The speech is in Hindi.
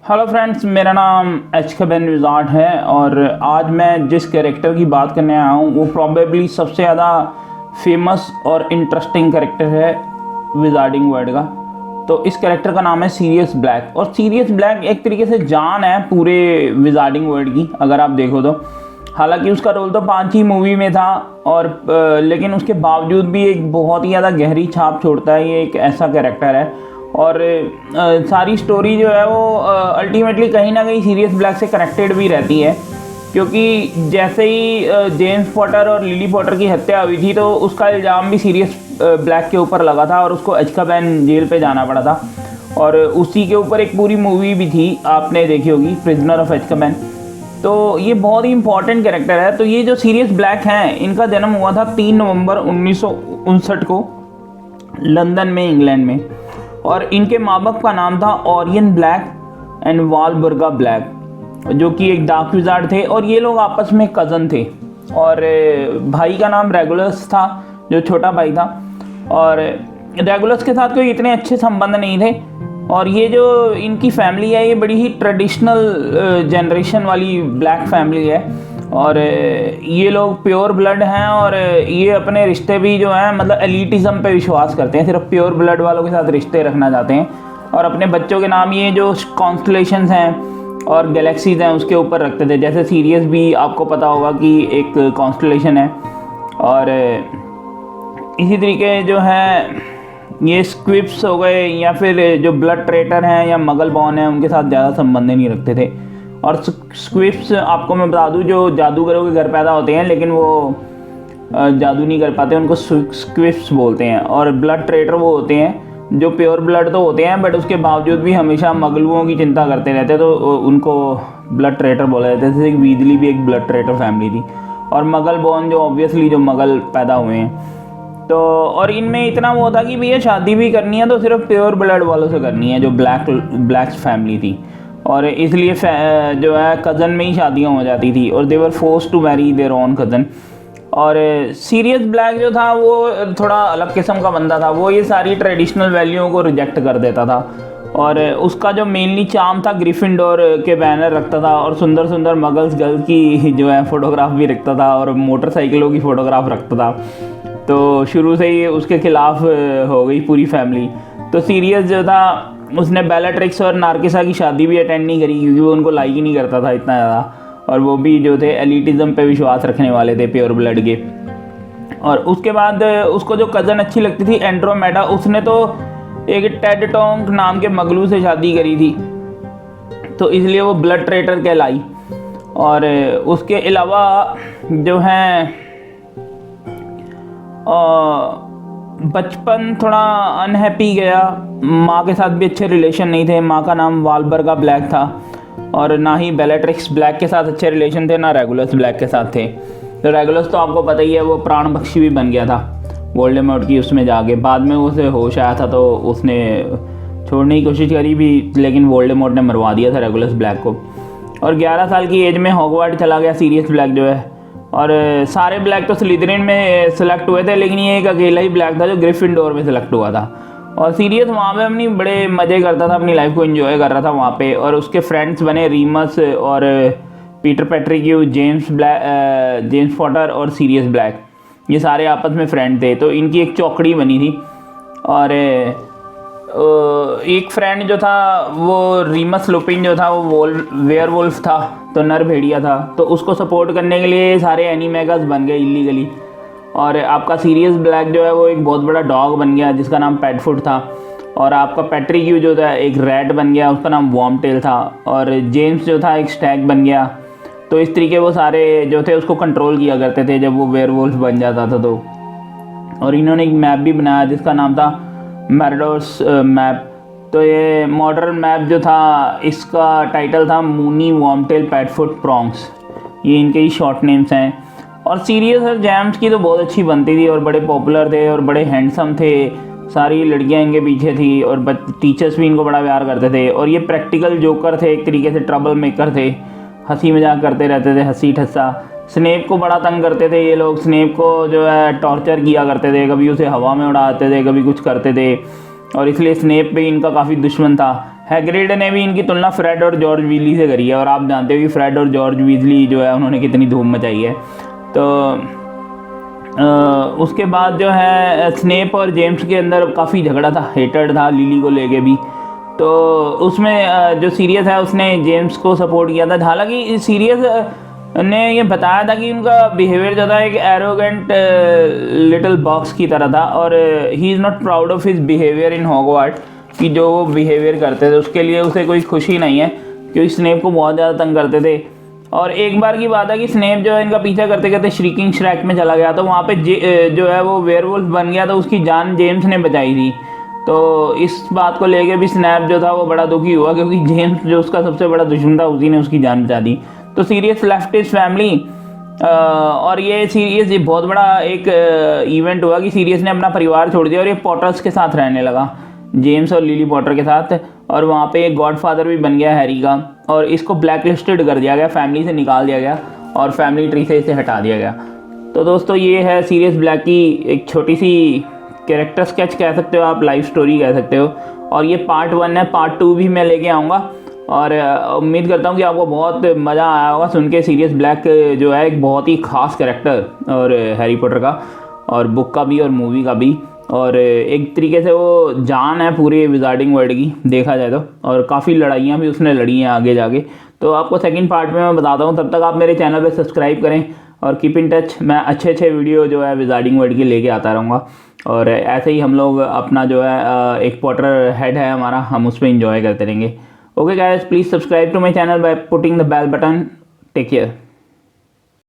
हेलो फ्रेंड्स, मेरा नाम एचकेबेन विजार्ड है और आज मैं जिस कैरेक्टर की बात करने आया हूँ वो प्रॉबेबली सबसे ज़्यादा फेमस और इंटरेस्टिंग कैरेक्टर है विजार्डिंग वर्ल्ड का। तो इस कैरेक्टर का नाम है सीरियस ब्लैक और सीरियस ब्लैक एक तरीके से जान है पूरे विजार्डिंग वर्ल्ड की, अगर आप देखो तो। हालांकि उसका रोल तो 5 ही मूवी में था और लेकिन उसके बावजूद भी एक बहुत ही ज़्यादा गहरी छाप छोड़ता है। ये एक ऐसा कैरेक्टर है और सारी स्टोरी जो है वो अल्टीमेटली कहीं ना कहीं सीरियस ब्लैक से कनेक्टेड भी रहती है, क्योंकि जैसे ही जेम्स पॉटर और लिली पॉटर की हत्या हुई थी तो उसका इल्ज़ाम भी सीरियस ब्लैक के ऊपर लगा था और उसको अज़्काबान जेल पे जाना पड़ा था। और उसी के ऊपर एक पूरी मूवी भी थी, आपने देखी होगी, प्रिजनर ऑफ अज़्काबान। तो ये बहुत ही इंपॉर्टेंट कैरेक्टर है। तो ये जो सीरियस ब्लैक हैं, इनका जन्म हुआ था 3 नवंबर 1959 को लंदन में, इंग्लैंड में। और इनके माँ बाप का नाम था ओरियन ब्लैक एंड वालबर्गा ब्लैक, जो कि एक डार्क विजार्ड थे और ये लोग आपस में कज़न थे। और भाई का नाम रेगुलस था, जो छोटा भाई था, और रेगुलस के साथ कोई इतने अच्छे संबंध नहीं थे। और ये जो इनकी फैमिली है ये बड़ी ही ट्रेडिशनल जनरेशन वाली ब्लैक फैमिली है और ये लोग प्योर ब्लड हैं और ये अपने रिश्ते भी जो हैं मतलब एलिटिज़म पे विश्वास करते हैं, सिर्फ प्योर ब्लड वालों के साथ रिश्ते रखना चाहते हैं। और अपने बच्चों के नाम ये जो कॉन्स्टलेशंस हैं और गैलेक्सीज हैं उसके ऊपर रखते थे। जैसे सीरियस भी आपको पता होगा कि एक कॉन्स्टलेशन है। और इसी तरीके जो है ये स्क्विप्स हो गए या फिर जो ब्लड ट्रेटर हैं या मगल बॉर्न हैं उनके साथ ज़्यादा संबंध नहीं रखते थे। और स्क्विप्स आपको मैं बता दूं, जो जादूगरों के घर पैदा होते हैं लेकिन वो जादू नहीं कर पाते, उनको स्क्विप्स बोलते हैं। और ब्लड ट्रेटर वो होते हैं जो प्योर ब्लड तो होते हैं बट उसके बावजूद भी हमेशा मगलुओं की चिंता करते रहते हैं, तो उनको ब्लड ट्रेटर बोला जाता है। जैसे वीजली भी एक ब्लड ट्रेटर फैमिली थी और मगल बॉर्न जो ऑब्वियसली जो मगल पैदा हुए हैं। तो और इनमें इतना वो था कि भैया शादी भी करनी है तो सिर्फ प्योर ब्लड वालों से करनी है, जो ब्लैक फैमिली थी। और इसलिए जो है कज़न में ही शादियां हो जाती थी और they were forced to marry their own cousin. और सीरियस ब्लैक जो था वो थोड़ा अलग किस्म का बंदा था, वो ये सारी ट्रेडिशनल वैल्यूओं को रिजेक्ट कर देता था। और उसका जो मेनली चार्म था ग्रिफिंडोर के बैनर रखता था और सुंदर सुंदर मगल्स गर्ल्स की जो है फ़ोटोग्राफ भी रखता था और मोटरसाइकिलों की फ़ोटोग्राफ रखता था। तो शुरू से ही उसके खिलाफ हो गई पूरी फैमिली। तो सीरियस जो था उसने बेलाट्रिक्स और नार्किसा की शादी भी अटेंड नहीं करी क्योंकि वो उनको लाइक ही नहीं करता था इतना ज़्यादा, और वो भी जो थे एलिटिज़म पे विश्वास रखने वाले थे प्योर ब्लड के। और उसके बाद उसको जो कज़न अच्छी लगती थी एंड्रोमेडा, उसने तो एक टेड टोंग नाम के मगलू से शादी करी थी, तो इसलिए वो ब्लड ट्रेटर कहलाई। और उसके अलावा जो है बचपन थोड़ा अनहैप्पी गया, माँ के साथ भी अच्छे रिलेशन नहीं थे। माँ का नाम वालबर्गा ब्लैक था और ना ही बेलाट्रिक्स ब्लैक के साथ अच्छे रिलेशन थे, ना रेगुलस ब्लैक के साथ थे। तो रेगुलस तो आपको पता ही है वो प्राण पक्षी भी बन गया था वोल्डेमॉर्ट की उसमें जाके। बाद में उसे होश आया था तो उसने छोड़ने की कोशिश करी भी, लेकिन वोल्डेमॉर्ट ने मरवा दिया था रेगुलस ब्लैक को। और 11 साल की एज में हॉगवार्ट चला गया सीरियस ब्लैक जो है। और सारे ब्लैक तो स्लिदरिन में सेलेक्ट हुए थे लेकिन ये एक अकेला ही ब्लैक था जो ग्रिफिंडोर में सेलेक्ट हुआ था। और सीरियस वहाँ पे अपनी बड़े मज़े करता था, अपनी लाइफ को एंजॉय कर रहा था वहाँ पे। और उसके फ्रेंड्स बने रीमस और पीटर पेट्रिक्यू, जेम्स पॉटर और सीरियस ब्लैक, ये सारे आपस में फ्रेंड थे। तो इनकी एक चौकड़ी बनी थी। और एक फ्रेंड जो था वो रीमस लुपिन जो था वो वेयरवुल्फ था, तो नर भेड़िया था, तो उसको सपोर्ट करने के लिए सारे एनिमेगास बन गए इलीगली। और आपका सीरियस ब्लैक जो है वो एक बहुत बड़ा डॉग बन गया जिसका नाम पेटफुट था। और आपका पेट्रिक्यू जो था एक रैट बन गया, उसका नाम वॉर्मटेल था। और जेम्स जो था एक स्टैग बन गया। तो इस तरीके वो सारे जो थे उसको कंट्रोल किया करते थे जब वो वेयरवुल्फ बन जाता था। तो और इन्होंने एक मैप भी बनाया जिसका नाम था मैरडोस मैप। तो ये मॉडर्न मैप जो था इसका टाइटल था मूनी वॉर्मटेल पेटफुट प्रॉन्ग्स, ये इनके ही शॉर्ट नेम्स हैं। और सीरियस और जेम्स की तो बहुत अच्छी बनती थी और बड़े पॉपुलर थे और बड़े हैंडसम थे, सारी लड़कियां इनके पीछे थी और टीचर्स भी इनको बड़ा प्यार करते थे। और ये प्रैक्टिकल जोकर थे, एक तरीके से ट्रबल मेकर थे, हंसी मजाक करते रहते थे, हंसी ठस्सा। स्नेप को बड़ा तंग करते थे ये लोग, स्नेप को जो है टॉर्चर किया करते थे, कभी उसे हवा में उड़ाते थे, कभी कुछ करते थे। और इसलिए स्नेप भी इनका काफ़ी दुश्मन था। हैग्रिड ने भी इनकी तुलना फ्रेड और जॉर्ज वीजली से करी है, और आप जानते हो कि फ्रेड और जॉर्ज वीजली जो है उन्होंने कितनी धूम मचाई है। तो उसके बाद जो है स्नेप और जेम्स के अंदर काफ़ी झगड़ा था, हेटेड था लिली को लेके भी। तो उसमें जो सीरियस है उसने जेम्स को सपोर्ट किया था। हालांकि सीरियस ने ये बताया था कि उनका बिहेवियर जो था एक एरोगेंट लिटिल बॉक्स की तरह था, और he is not proud of his behaviour in Hogwarts, कि जो वो बिहेवियर करते थे उसके लिए उसे कोई खुशी नहीं है, क्योंकि स्नेप को बहुत ज़्यादा तंग करते थे। और एक बार की बात है कि स्नेप जो है इनका पीछा करते करते श्रीकिंग श्रैक में चला गया, तो वहाँ पे जो है वो वेयरवुल्फ बन गया, तो उसकी जान जेम्स ने बचाई थी। तो इस बात को लेके भी स्नैप जो था वो बड़ा दुखी हुआ, क्योंकि जेम्स जो उसका सबसे बड़ा दुश्मन था उसी ने उसकी जान बचा दी। तो सीरियस लेफ्ट इज फैमिली, और ये सीरियस ये बहुत बड़ा एक इवेंट हुआ कि सीरियस ने अपना परिवार छोड़ दिया और ये पॉटर्स के साथ रहने लगा, जेम्स और लिली पॉटर के साथ। और वहाँ पे एक गॉडफादर भी बन गया हैरी का, और इसको ब्लैक लिस्टेड कर दिया गया, फैमिली से निकाल दिया गया और फैमिली ट्री से इसे हटा दिया गया। तो दोस्तों ये है सीरियस ब्लैक की एक छोटी सी कैरेक्टर स्केच कह सकते हो आप, लाइफ स्टोरी कह सकते हो। और ये पार्ट 1 है, पार्ट 2 भी मैं लेके आऊँगा, और उम्मीद करता हूँ कि आपको बहुत मज़ा आया होगा सुन के। सीरियस ब्लैक जो है एक बहुत ही ख़ास कैरेक्टर और हैरी पॉटर का, और बुक का भी और मूवी का भी, और एक तरीके से वो जान है पूरे विजार्डिंग वर्ल्ड की देखा जाए तो, और काफ़ी लड़ाइयाँ भी उसने लड़ी हैं आगे जाके। तो आपको सेकंड पार्ट में मैं बताता हूँ, तब तक आप मेरे चैनल पे सब्सक्राइब करें और कीप इन टच। मैं अच्छे वीडियो जो है विजार्डिंग वर्ल्ड की लेके आता रहूँगा, और ऐसे ही हम लोग अपना जो है एक पॉटर हेड है हमारा, हम उस पर इंजॉय करते रहेंगे। Okay guys, please subscribe to my channel by putting the bell button. Take care.